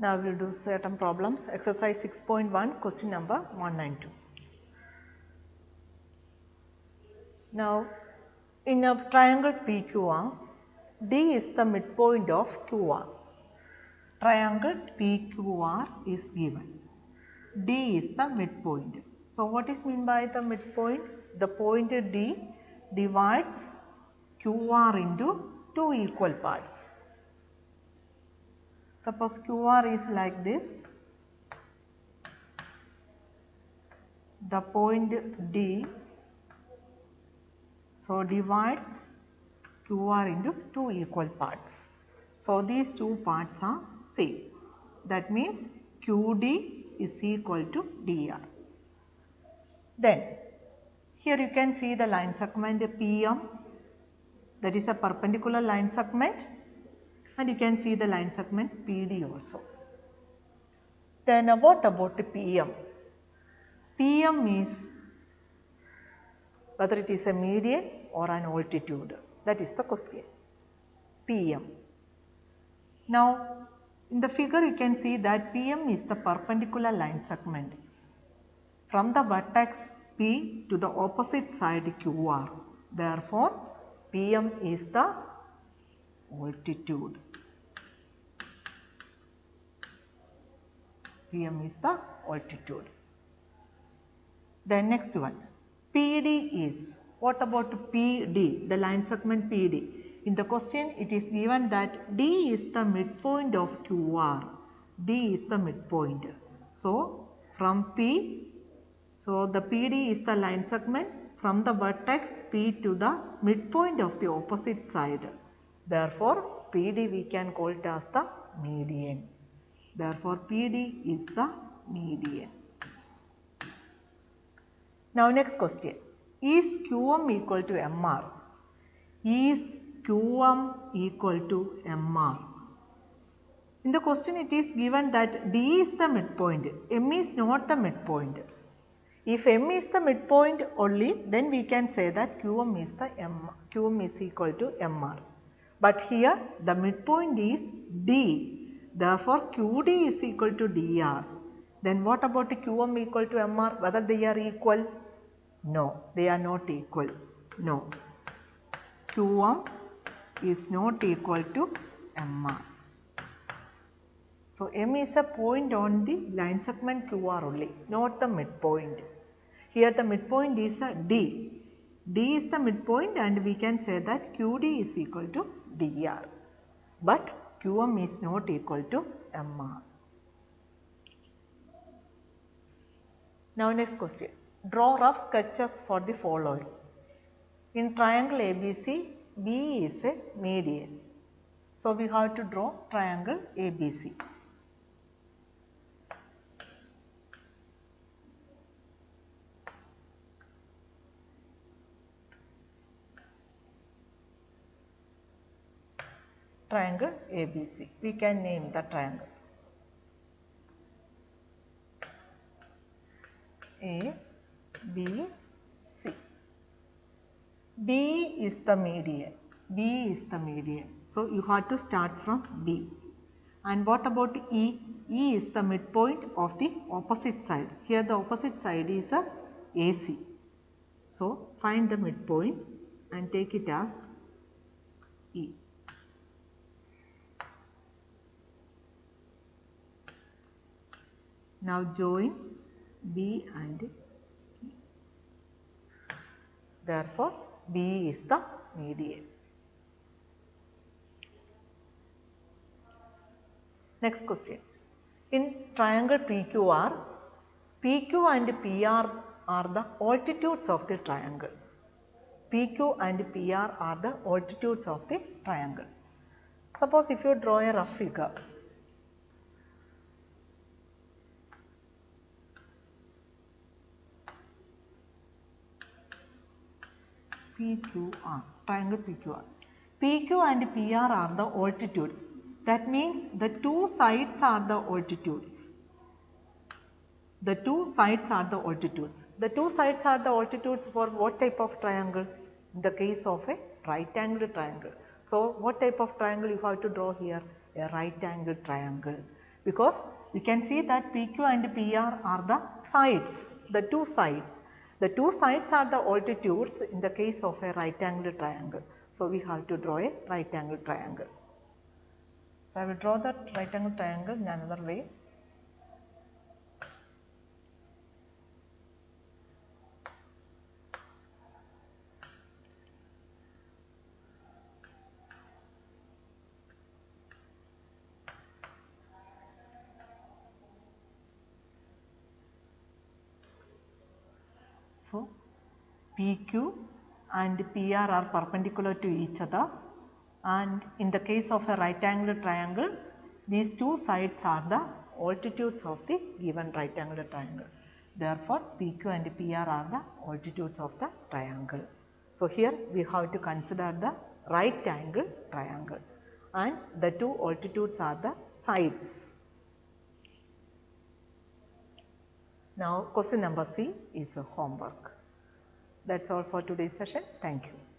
Now we will do certain problems. Exercise 6.1, question number 192. Now in a triangle PQR, D is the midpoint of QR. Triangle PQR is given. D is the midpoint. So what is meant by the midpoint? The point D divides QR into two equal parts. Suppose QR is like this. The point D divides QR into two equal parts. So these two parts are same. That means QD is equal to DR. Then here you can see the line segment PM, that is a perpendicular line segment, and you can see the line segment PD also. Then what about the PM? PM is whether it is a median or an altitude. That is the question. PM. Now in the figure you can see that PM is the perpendicular line segment from the vertex P to the opposite side QR. Therefore PM is the altitude. PM is the altitude. Then next one, PD is, what about PD, the line segment PD? In the question it is given that D is the midpoint of QR. D is the midpoint. So from P, so the PD is the line segment from the vertex P to the midpoint of the opposite side. Therefore PD we can call it as the median. Therefore PD is the median. Now next question, is QM equal to MR? Is QM equal to MR? In the question it is given that D is the midpoint, M is not the midpoint. If M is the midpoint only, then we can say that QM is equal to MR. But here the midpoint is D, therefore QD is equal to DR. Then what about the QM equal to MR, whether they are equal? No, they are not equal. No, QM is not equal to MR. So M is a point on the line segment QR only, not the midpoint. Here the midpoint is a D. D is the midpoint and we can say that QD is equal to DR. But QM is not equal to MR. Now next question. Draw rough sketches for the following. In triangle ABC, B is a median. So we have to draw triangle ABC. Triangle ABC. We can name the triangle A, B, C. B is the median. B is the median. So you have to start from B. And what about E? E is the midpoint of the opposite side. Here the opposite side is a AC. So find the midpoint and take it as E. Now join B and E. Therefore B is the median. Next question. In triangle PQR, PQ and PR are the altitudes of the triangle. PQ and PR are the altitudes of the triangle. Suppose if you draw a rough figure. PQR, triangle PQR. PQ and PR are the altitudes. That means the two sides are the altitudes. The two sides are the altitudes. The two sides are the altitudes for what type of triangle? In the case of a right angled triangle. So what type of triangle you have to draw here? A right angled triangle. because you can see that PQ and PR are the sides, the two sides. The two sides are the altitudes in the case of a right angled triangle. So, we have to draw a right angled triangle. So, I will draw that right angled triangle in another way. So, PQ and PR are perpendicular to each other, and in the case of a right angled triangle, these two sides are the altitudes of the given right angled triangle. Therefore, PQ and PR are the altitudes of the triangle. So, here we have to consider the right angle triangle, and the two altitudes are the sides. Now, question number C is a homework. That's all for today's session. Thank you.